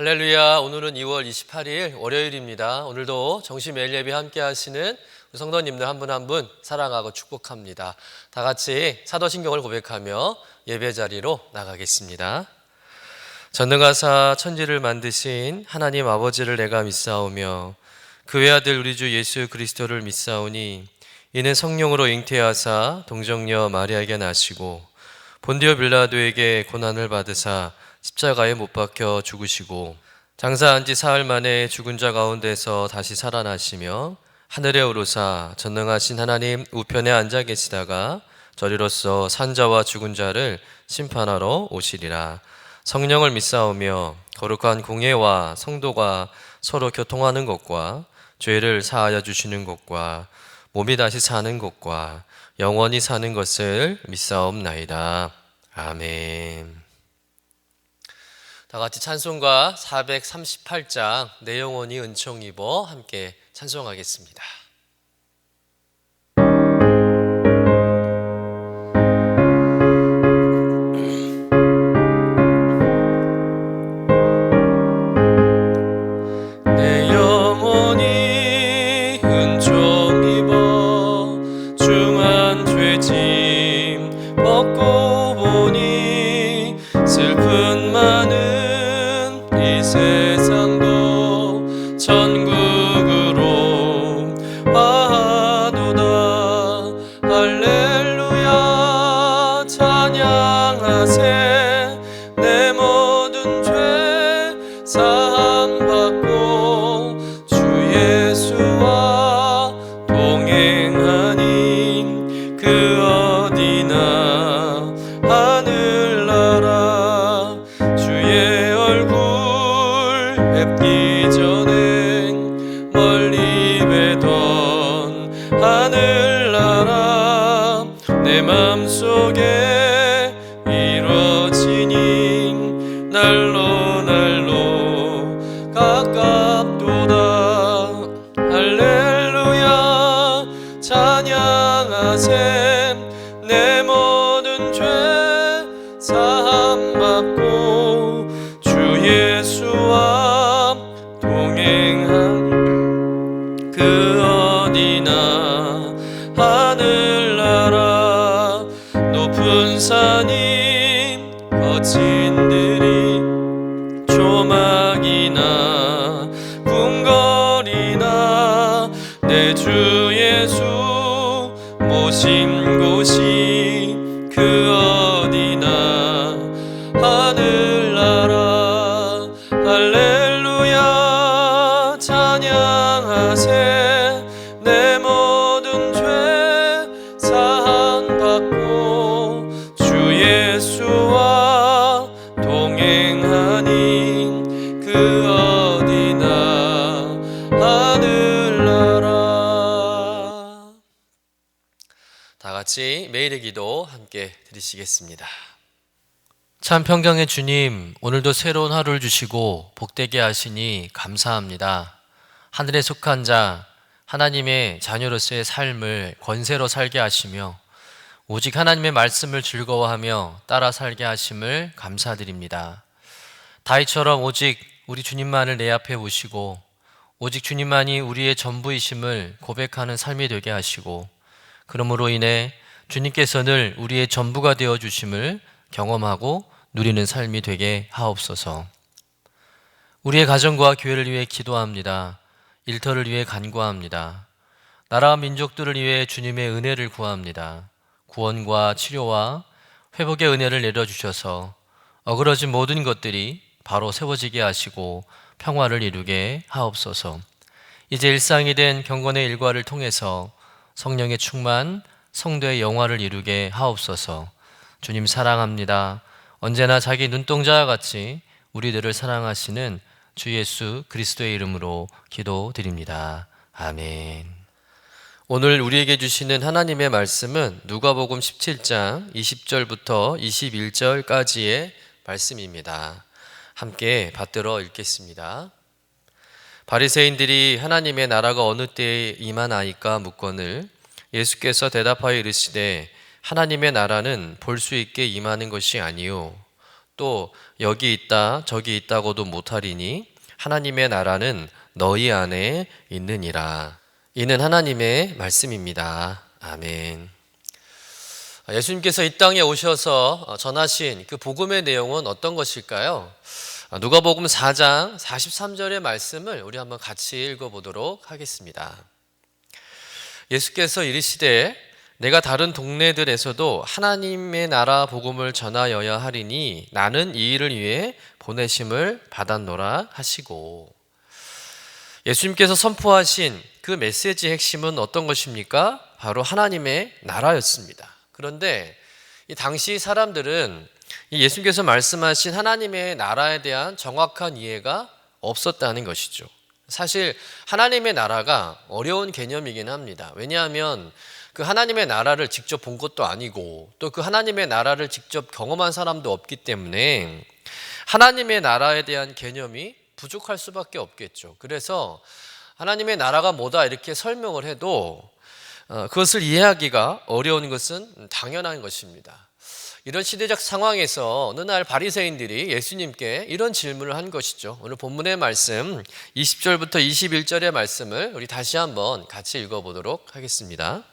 할렐루야. 오늘은 2월 28일 월요일입니다. 오늘도 정시 매일 예배 함께 하시는 성도님들 한 분 한 분 사랑하고 축복합니다. 다 같이 사도신경을 고백하며 예배 자리로 나가겠습니다. 전능하사 천지를 만드신 하나님 아버지를 내가 믿사오며 그 외아들 우리 주 예수 그리스도를 믿사오니 이는 성령으로 잉태하사 동정녀 마리아에게 나시고 본디오 빌라도에게 고난을 받으사 십자가에 못 박혀 죽으시고 장사한 지 사흘 만에 죽은 자 가운데서 다시 살아나시며 하늘에 오르사 전능하신 하나님 우편에 앉아 계시다가 저리로서 산자와 죽은 자를 심판하러 오시리라. 성령을 믿사오며 거룩한 공예와 성도가 서로 교통하는 것과 죄를 사하여 주시는 것과 몸이 다시 사는 것과 영원히 사는 것을 믿사옵나이다. 아멘. 다 같이 찬송가 438장 내 영혼이 은총 입어 함께 찬송하겠습니다. 내 영혼이 은총 입어 중한 죄짐 벗고 보니 슬픈 많은 이 세상도 천국으로 화하도다. 할렐루야 찬양하세. 내 모든 죄 사함받고 주 예수와 동행하니 그 어디나 하늘나라 주의 얼굴 뵙기 전엔 멀리 뵈던 하늘나라 내 맘속에 이루어지니 날로 날로 가깝도다. 할렐루야 찬양하세. 내 모든 죄 사함받고 주 예수와 동행한 그 어디나 하늘나라 높은 산이 거친 들이 조막이나 궁궐이나 내 주 예수 모신 곳이 그 어디나 하늘나라. 할렐루야 찬양하세. 내 모든 죄 사함받고 주 예수와 동행하니 그 어디나 하늘나라. 다 같이 매일의 기도 함께 드리시겠습니다. 참 평강의 주님, 오늘도 새로운 하루를 주시고 복되게 하시니 감사합니다. 하늘에 속한 자, 하나님의 자녀로서의 삶을 권세로 살게 하시며 오직 하나님의 말씀을 즐거워하며 따라 살게 하심을 감사드립니다. 다윗처럼 오직 우리 주님만을 내 앞에 모시고 오직 주님만이 우리의 전부이심을 고백하는 삶이 되게 하시고 그러므로 인해 주님께서 늘 우리의 전부가 되어주심을 경험하고 누리는 삶이 되게 하옵소서. 우리의 가정과 교회를 위해 기도합니다. 일터를 위해 간구합니다. 나라와 민족들을 위해 주님의 은혜를 구합니다. 구원과 치료와 회복의 은혜를 내려주셔서 어그러진 모든 것들이 바로 세워지게 하시고 평화를 이루게 하옵소서. 이제 일상이 된 경건의 일과를 통해서 성령의 충만, 성도의 영화를 이루게 하옵소서. 주님 사랑합니다. 언제나 자기 눈동자와 같이 우리들을 사랑하시는 주 예수 그리스도의 이름으로 기도드립니다. 아멘. 오늘 우리에게 주시는 하나님의 말씀은 누가복음 17장 20절부터 21절까지의 말씀입니다. 함께 받들어 읽겠습니다. 바리새인들이 하나님의 나라가 어느 때에 임하나이까 묻거늘 예수께서 대답하여 이르시되 하나님의 나라는 볼 수 있게 임하는 것이 아니요 또 여기 있다 저기 있다고도 못하리니 하나님의 나라는 너희 안에 있느니라. 이는 하나님의 말씀입니다. 아멘. 예수님께서 이 땅에 오셔서 전하신 그 복음의 내용은 어떤 것일까요? 누가복음 4장 43절의 말씀을 우리 한번 같이 읽어보도록 하겠습니다. 예수께서 이르시되 내가 다른 동네들에서도 하나님의 나라 복음을 전하여야 하리니 나는 이 일을 위해 보내심을 받았노라 하시고, 예수님께서 선포하신 그 메시지의 핵심은 어떤 것입니까? 바로 하나님의 나라였습니다. 그런데 이 당시 사람들은 예수님께서 말씀하신 하나님의 나라에 대한 정확한 이해가 없었다는 것이죠. 사실 하나님의 나라가 어려운 개념이긴 합니다. 왜냐하면 그 하나님의 나라를 직접 본 것도 아니고 또 그 하나님의 나라를 직접 경험한 사람도 없기 때문에 하나님의 나라에 대한 개념이 부족할 수밖에 없겠죠. 그래서 하나님의 나라가 뭐다 이렇게 설명을 해도 그것을 이해하기가 어려운 것은 당연한 것입니다. 이런 시대적 상황에서 어느 날 바리새인들이 예수님께 이런 질문을 한 것이죠. 오늘 본문의 말씀 20절부터 21절의 말씀을 우리 다시 한번 같이 읽어보도록 하겠습니다.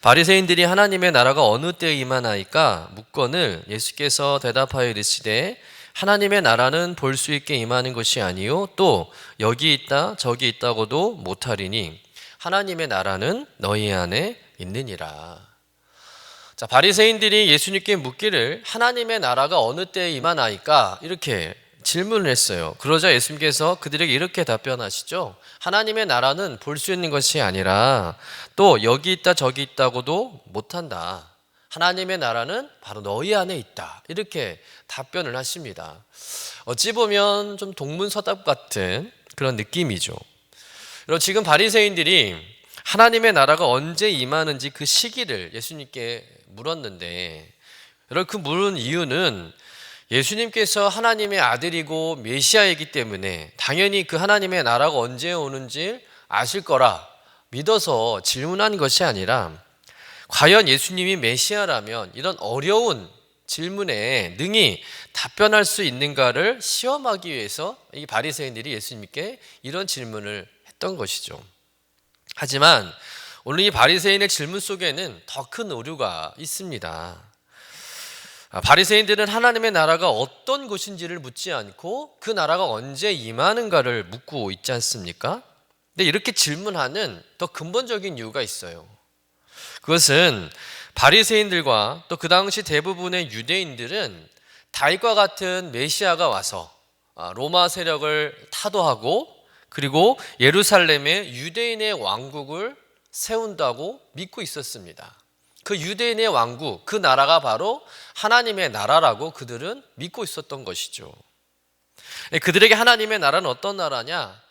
바리새인들이 하나님의 나라가 어느 때에 임하나이까 묻거늘 예수께서 대답하여 이르시되 하나님의 나라는 볼 수 있게 임하는 것이 아니요 또 여기 있다 저기 있다고도 못하리니 하나님의 나라는 너희 안에 있느니라. 자, 바리새인들이 예수님께 묻기를 하나님의 나라가 어느 때에 임하나이까 이렇게 질문을 했어요. 그러자 예수님께서 그들에게 이렇게 답변하시죠. 하나님의 나라는 볼 수 있는 것이 아니라 또 여기 있다 저기 있다고도 못한다. 하나님의 나라는 바로 너희 안에 있다. 이렇게 답변을 하십니다. 어찌 보면 좀 동문서답 같은 그런 느낌이죠. 그리고 지금 바리새인들이 하나님의 나라가 언제 임하는지 그 시기를 예수님께 물었는데, 여러분 그 물은 이유는 예수님께서 하나님의 아들이고 메시아이기 때문에 당연히 그 하나님의 나라가 언제 오는지 아실 거라 믿어서 질문한 것이 아니라, 과연 예수님이 메시아라면 이런 어려운 질문에 능히 답변할 수 있는가를 시험하기 위해서 이 바리새인들이 예수님께 이런 질문을 했던 것이죠. 하지만 오늘 이 바리새인의 질문 속에는 더 큰 오류가 있습니다. 바리새인들은 하나님의 나라가 어떤 곳인지를 묻지 않고 그 나라가 언제 임하는가를 묻고 있지 않습니까? 근데 이렇게 질문하는 더 근본적인 이유가 있어요. 그것은 바리새인들과 또 그 당시 대부분의 유대인들은 다윗과 같은 메시아가 와서 로마 세력을 타도하고 그리고 예루살렘에 유대인의 왕국을 세운다고 믿고 있었습니다. 그 유대인의 왕국, 그 나라가 바로 하나님의 나라라고 그들은 믿고 있었던 것이죠. 그들에게 하나님의 나라는 어떤 나라냐?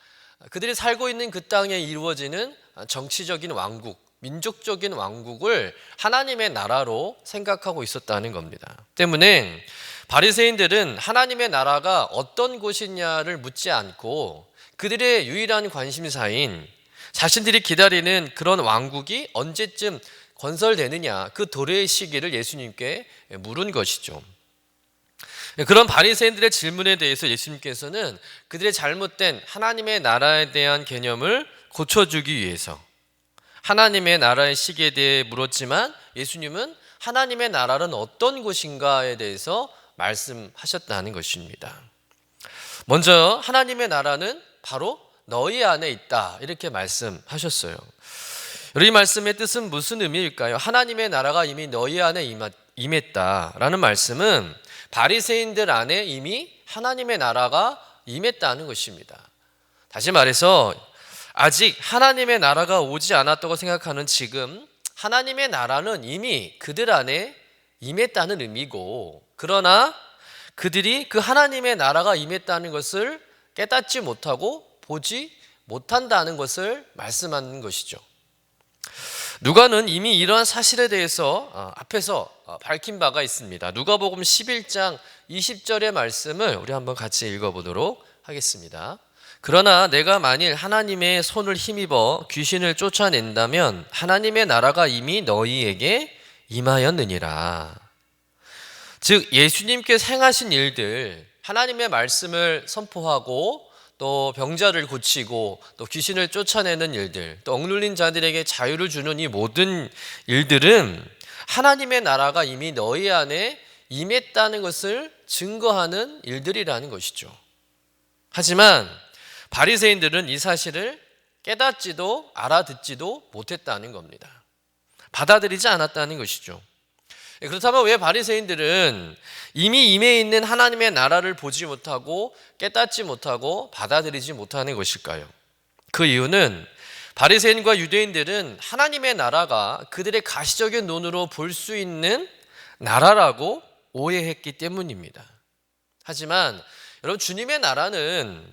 그들이 살고 있는 그 땅에 이루어지는 정치적인 왕국, 민족적인 왕국을 하나님의 나라로 생각하고 있었다는 겁니다. 때문에 바리새인들은 하나님의 나라가 어떤 곳이냐를 묻지 않고 그들의 유일한 관심사인 자신들이 기다리는 그런 왕국이 언제쯤 건설되느냐, 그 도래의 시기를 예수님께 물은 것이죠. 그런 바리새인들의 질문에 대해서 예수님께서는 그들의 잘못된 하나님의 나라에 대한 개념을 고쳐주기 위해서 하나님의 나라의 시기에 대해 물었지만 예수님은 하나님의 나라는 어떤 곳인가에 대해서 말씀하셨다는 것입니다. 먼저 하나님의 나라는 바로 너희 안에 있다 이렇게 말씀하셨어요. 이 말씀의 뜻은 무슨 의미일까요? 하나님의 나라가 이미 너희 안에 임했다라는 말씀은 바리새인들 안에 이미 하나님의 나라가 임했다는 것입니다. 다시 말해서 아직 하나님의 나라가 오지 않았다고 생각하는 지금 하나님의 나라는 이미 그들 안에 임했다는 의미고, 그러나 그들이 그 하나님의 나라가 임했다는 것을 깨닫지 못하고 보지 못한다는 것을 말씀하는 것이죠. 누가는 이미 이러한 사실에 대해서 앞에서 밝힌 바가 있습니다. 누가복음 11장 20절의 말씀을 우리 한번 같이 읽어보도록 하겠습니다. 그러나 내가 만일 하나님의 손을 힘입어 귀신을 쫓아낸다면 하나님의 나라가 이미 너희에게 임하였느니라. 즉 예수님께서 행하신 일들, 하나님의 말씀을 선포하고 또 병자를 고치고 또 귀신을 쫓아내는 일들, 또 억눌린 자들에게 자유를 주는 이 모든 일들은 하나님의 나라가 이미 너희 안에 임했다는 것을 증거하는 일들이라는 것이죠. 하지만 바리새인들은 이 사실을 깨닫지도 알아듣지도 못했다는 겁니다. 받아들이지 않았다는 것이죠. 그렇다면 왜 바리새인들은 이미 임해 있는 하나님의 나라를 보지 못하고 깨닫지 못하고 받아들이지 못하는 것일까요? 그 이유는 바리새인과 유대인들은 하나님의 나라가 그들의 가시적인 눈으로 볼 수 있는 나라라고 오해했기 때문입니다. 하지만 여러분, 주님의 나라는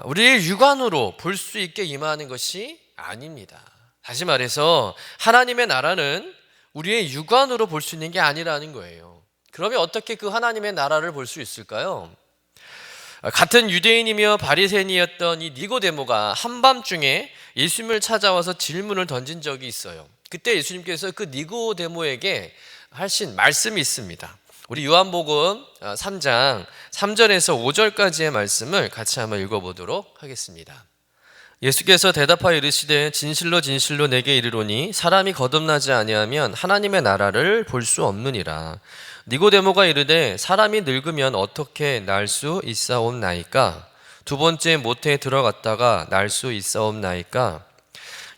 우리의 육안으로 볼 수 있게 임하는 것이 아닙니다. 다시 말해서 하나님의 나라는 우리의 육안으로 볼 수 있는 게 아니라는 거예요. 그러면 어떻게 그 하나님의 나라를 볼 수 있을까요? 같은 유대인이며 바리새인이었던 이 니고데모가 한밤중에 예수님을 찾아와서 질문을 던진 적이 있어요. 그때 예수님께서 그 니고데모에게 하신 말씀이 있습니다. 우리 요한복음 3장 3절에서 5절까지의 말씀을 같이 한번 읽어보도록 하겠습니다. 예수께서 대답하여 이르시되 진실로 진실로 내게 이르노니 사람이 거듭나지 아니하면 하나님의 나라를 볼 수 없느니라. 니고데모가 이르되 사람이 늙으면 어떻게 날 수 있사옵나이까? 두 번째 모태에 들어갔다가 날 수 있사옵나이까?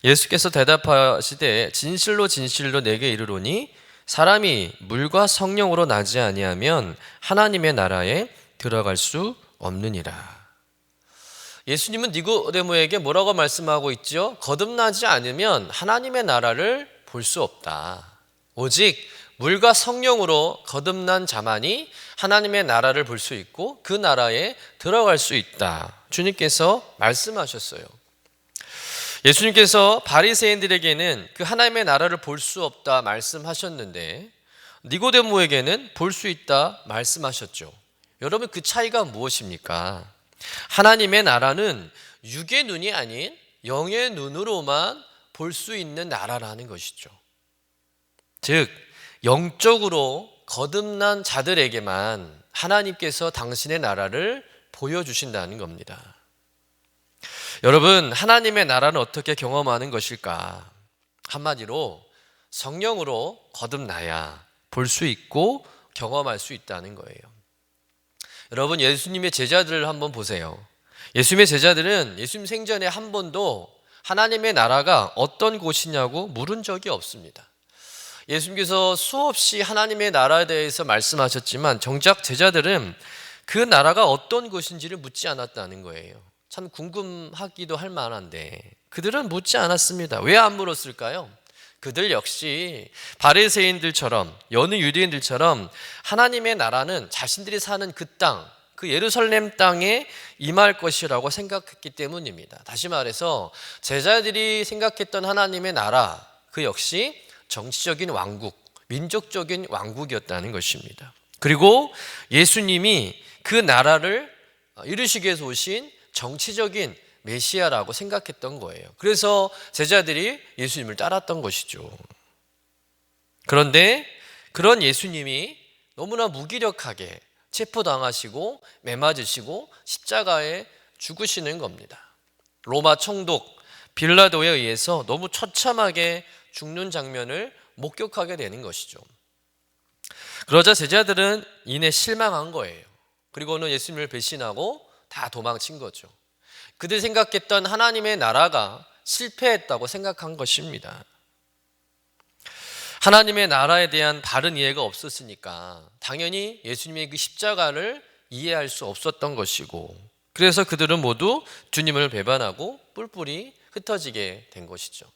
예수께서 대답하시되 진실로 진실로 내게 이르노니 사람이 물과 성령으로 나지 아니하면 하나님의 나라에 들어갈 수 없느니라. 예수님은 니고데모에게 뭐라고 말씀하고 있죠? 거듭나지 않으면 하나님의 나라를 볼 수 없다. 오직 물과 성령으로 거듭난 자만이 하나님의 나라를 볼 수 있고 그 나라에 들어갈 수 있다. 주님께서 말씀하셨어요. 예수님께서 바리새인들에게는 그 하나님의 나라를 볼 수 없다 말씀하셨는데 니고데모에게는 볼 수 있다 말씀하셨죠. 여러분, 그 차이가 무엇입니까? 하나님의 나라는 육의 눈이 아닌 영의 눈으로만 볼 수 있는 나라라는 것이죠. 즉 영적으로 거듭난 자들에게만 하나님께서 당신의 나라를 보여주신다는 겁니다. 여러분, 하나님의 나라는 어떻게 경험하는 것일까? 한마디로 성령으로 거듭나야 볼 수 있고 경험할 수 있다는 거예요. 여러분, 예수님의 제자들을 한번 보세요. 예수님의 제자들은 예수님 생전에 한 번도 하나님의 나라가 어떤 곳이냐고 물은 적이 없습니다. 예수님께서 수없이 하나님의 나라에 대해서 말씀하셨지만 정작 제자들은 그 나라가 어떤 곳인지를 묻지 않았다는 거예요. 참 궁금하기도 할 만한데 그들은 묻지 않았습니다. 왜 안 물었을까요? 그들 역시 바리새인들처럼 여느 유대인들처럼 하나님의 나라는 자신들이 사는 그 땅, 그 예루살렘 땅에 임할 것이라고 생각했기 때문입니다. 다시 말해서 제자들이 생각했던 하나님의 나라, 그 역시 정치적인 왕국, 민족적인 왕국이었다는 것입니다. 그리고 예수님이 그 나라를 이루시기 위해서 오신 정치적인 메시아라고 생각했던 거예요. 그래서 제자들이 예수님을 따랐던 것이죠. 그런데 그런 예수님이 너무나 무기력하게 체포당하시고 매맞으시고 십자가에 죽으시는 겁니다. 로마 총독 빌라도에 의해서 너무 처참하게 죽는 장면을 목격하게 되는 것이죠. 그러자 제자들은 이내 실망한 거예요. 그리고는 예수님을 배신하고 다 도망친 거죠. 그들이 생각했던 하나님의 나라가 실패했다고 생각한 것입니다. 하나님의 나라에 대한 바른 이해가 없었으니까 당연히 예수님의 그 십자가를 이해할 수 없었던 것이고, 그래서 그들은 모두 주님을 배반하고 뿔뿔이 흩어지게 된 것이죠.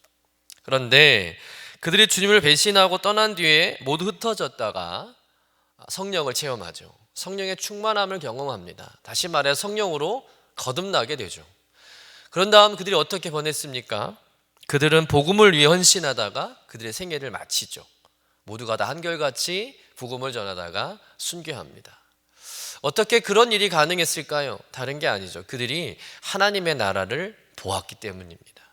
그런데 그들이 주님을 배신하고 떠난 뒤에 모두 흩어졌다가 성령을 체험하죠. 성령의 충만함을 경험합니다. 다시 말해 성령으로 거듭나게 되죠. 그런 다음 그들이 어떻게 보냈습니까? 그들은 복음을 위해 헌신하다가 그들의 생애를 마치죠. 모두가 다 한결같이 복음을 전하다가 순교합니다. 어떻게 그런 일이 가능했을까요? 다른 게 아니죠. 그들이 하나님의 나라를 보았기 때문입니다.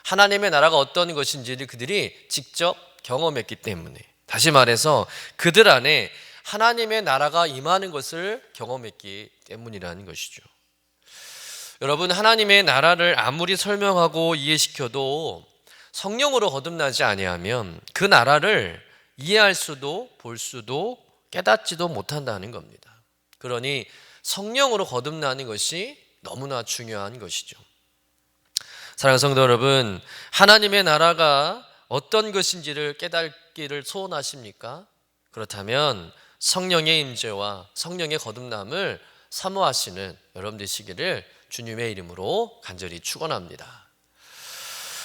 하나님의 나라가 어떤 것인지를 그들이 직접 경험했기 때문에, 다시 말해서 그들 안에 하나님의 나라가 임하는 것을 경험했기 때문이라는 것이죠. 여러분, 하나님의 나라를 아무리 설명하고 이해시켜도 성령으로 거듭나지 아니하면 그 나라를 이해할 수도 볼 수도 깨닫지도 못한다는 겁니다. 그러니 성령으로 거듭나는 것이 너무나 중요한 것이죠. 사랑하는 성도 여러분, 하나님의 나라가 어떤 것인지를 깨닫기를 소원하십니까? 그렇다면 성령의 임재와 성령의 거듭남을 사모하시는 여러분 되시기를 주님의 이름으로 간절히 축원합니다.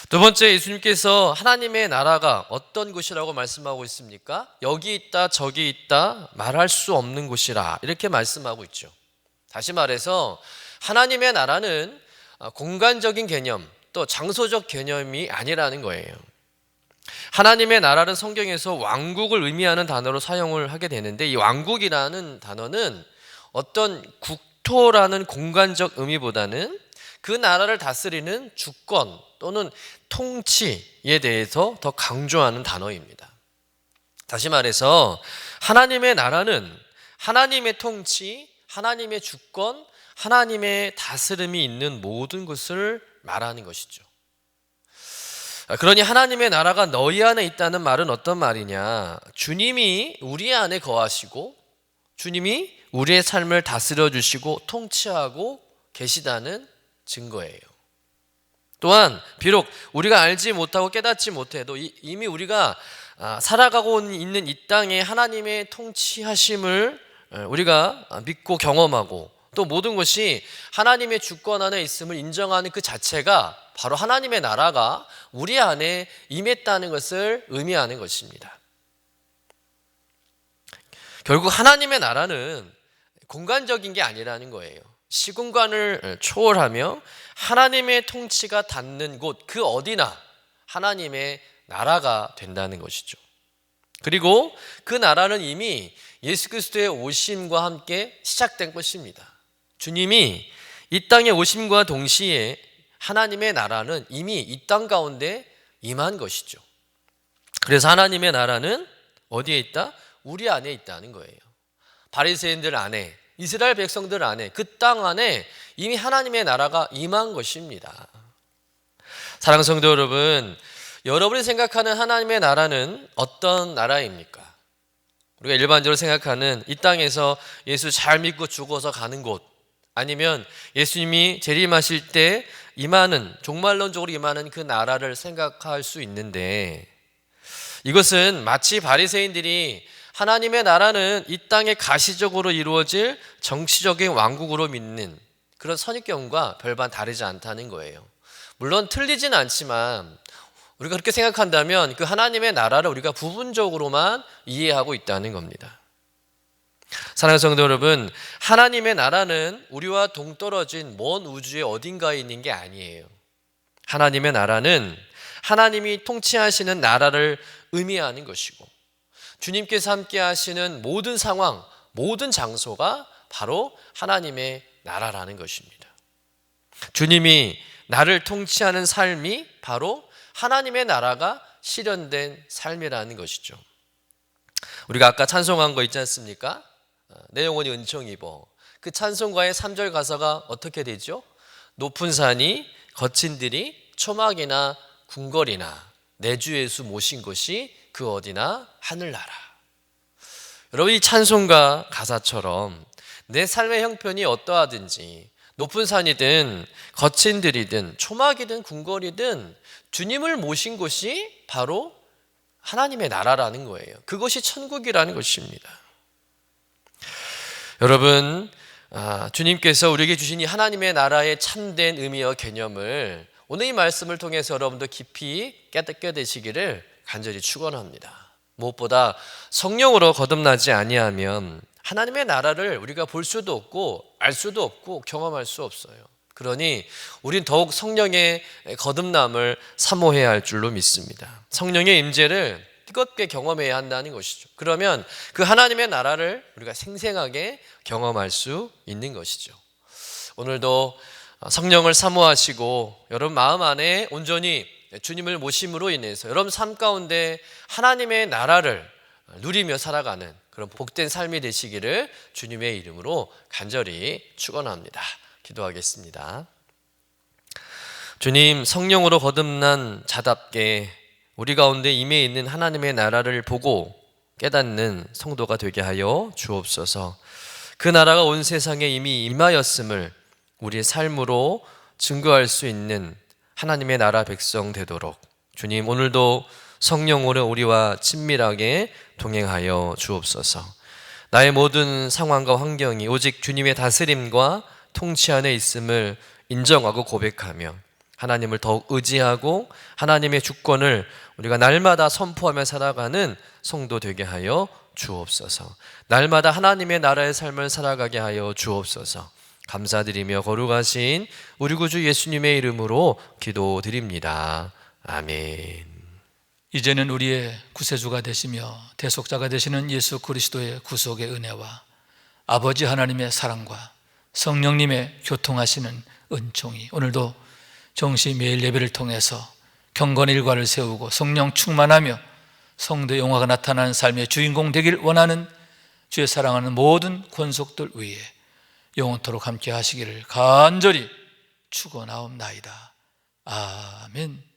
두 번째, 예수님께서 하나님의 나라가 어떤 곳이라고 말씀하고 있습니까? 여기 있다 저기 있다 말할 수 없는 곳이라 이렇게 말씀하고 있죠. 다시 말해서 하나님의 나라는 공간적인 개념 또 장소적 개념이 아니라는 거예요. 하나님의 나라는 성경에서 왕국을 의미하는 단어로 사용을 하게 되는데, 이 왕국이라는 단어는 어떤 국토라는 공간적 의미보다는 그 나라를 다스리는 주권 또는 통치에 대해서 더 강조하는 단어입니다. 다시 말해서 하나님의 나라는 하나님의 통치, 하나님의 주권, 하나님의 다스림이 있는 모든 것을 말하는 것이죠. 그러니 하나님의 나라가 너희 안에 있다는 말은 어떤 말이냐? 주님이 우리 안에 거하시고 주님이 우리의 삶을 다스려 주시고 통치하고 계시다는 증거예요. 또한 비록 우리가 알지 못하고 깨닫지 못해도 이미 우리가 살아가고 있는 이 땅에 하나님의 통치하심을 우리가 믿고 경험하고 또 모든 것이 하나님의 주권 안에 있음을 인정하는 그 자체가 바로 하나님의 나라가 우리 안에 임했다는 것을 의미하는 것입니다. 결국 하나님의 나라는 공간적인 게 아니라는 거예요. 시공간을 초월하며 하나님의 통치가 닿는 곳 그 어디나 하나님의 나라가 된다는 것이죠. 그리고 그 나라는 이미 예수 그리스도의 오심과 함께 시작된 것입니다. 주님이 이 땅에 오심과 동시에 하나님의 나라는 이미 이 땅 가운데 임한 것이죠. 그래서 하나님의 나라는 어디에 있다? 우리 안에 있다는 거예요. 바리새인들 안에, 이스라엘 백성들 안에, 그 땅 안에 이미 하나님의 나라가 임한 것입니다. 사랑하는 성도 여러분, 여러분이 생각하는 하나님의 나라는 어떤 나라입니까? 우리가 일반적으로 생각하는 이 땅에서 예수 잘 믿고 죽어서 가는 곳, 아니면 예수님이 재림하실 때 임하는, 종말론적으로 임하는 그 나라를 생각할 수 있는데, 이것은 마치 바리새인들이 하나님의 나라는 이 땅에 가시적으로 이루어질 정치적인 왕국으로 믿는 그런 선입견과 별반 다르지 않다는 거예요. 물론 틀리진 않지만 우리가 그렇게 생각한다면 그 하나님의 나라를 우리가 부분적으로만 이해하고 있다는 겁니다. 사랑하는 성도 여러분, 하나님의 나라는 우리와 동떨어진 먼 우주의 어딘가에 있는 게 아니에요. 하나님의 나라는 하나님이 통치하시는 나라를 의미하는 것이고, 주님께서 함께 하시는 모든 상황, 모든 장소가 바로 하나님의 나라라는 것입니다. 주님이 나를 통치하는 삶이 바로 하나님의 나라가 실현된 삶이라는 것이죠. 우리가 아까 찬송한 거 있지 않습니까? 내 영혼이 은총 입어. 그 찬송가의 3절 가사가 어떻게 되죠? 높은 산이 거친 들이 초막이나 궁궐이나 내 주 예수 모신 것이 그 어디나 하늘나라. 여러분, 이 찬송가 가사처럼 내 삶의 형편이 어떠하든지 높은 산이든 거친 들이든 초막이든 궁궐이든 주님을 모신 곳이 바로 하나님의 나라라는 거예요. 그것이 천국이라는 것입니다. 여러분, 주님께서 우리에게 주신 이 하나님의 나라의 참된 의미와 개념을 오늘 이 말씀을 통해서 여러분도 깊이 깨닫게 되시기를 간절히 축원합니다. 무엇보다 성령으로 거듭나지 아니하면 하나님의 나라를 우리가 볼 수도 없고 알 수도 없고 경험할 수 없어요. 그러니 우린 더욱 성령의 거듭남을 사모해야 할 줄로 믿습니다. 성령의 임재를 뜨겁게 경험해야 한다는 것이죠. 그러면 그 하나님의 나라를 우리가 생생하게 경험할 수 있는 것이죠. 오늘도 성령을 사모하시고 여러분 마음 안에 온전히 주님을 모심으로 인해서 여러분 삶 가운데 하나님의 나라를 누리며 살아가는 그런 복된 삶이 되시기를 주님의 이름으로 간절히 축원합니다. 기도하겠습니다. 주님, 성령으로 거듭난 자답게 우리 가운데 임해 있는 하나님의 나라를 보고 깨닫는 성도가 되게 하여 주옵소서. 그 나라가 온 세상에 이미 임하였음을 우리의 삶으로 증거할 수 있는 하나님의 나라 백성 되도록 주님, 오늘도 성령으로 우리와 친밀하게 동행하여 주옵소서. 나의 모든 상황과 환경이 오직 주님의 다스림과 통치 안에 있음을 인정하고 고백하며 하나님을 더욱 의지하고 하나님의 주권을 우리가 날마다 선포하며 살아가는 성도 되게 하여 주옵소서. 날마다 하나님의 나라의 삶을 살아가게 하여 주옵소서. 감사드리며 거룩하신 우리 구주 예수님의 이름으로 기도드립니다. 아멘. 이제는 우리의 구세주가 되시며 대속자가 되시는 예수 그리스도의 구속의 은혜와 아버지 하나님의 사랑과 성령님의 교통하시는 은총이 오늘도 정시 매일 예배를 통해서 경건 일과를 세우고 성령 충만하며 성도의 영화가 나타나는 삶의 주인공 되길 원하는 주의 사랑하는 모든 권속들 위에 영원토록 함께 하시기를 간절히 축원하옵나이다. 아멘.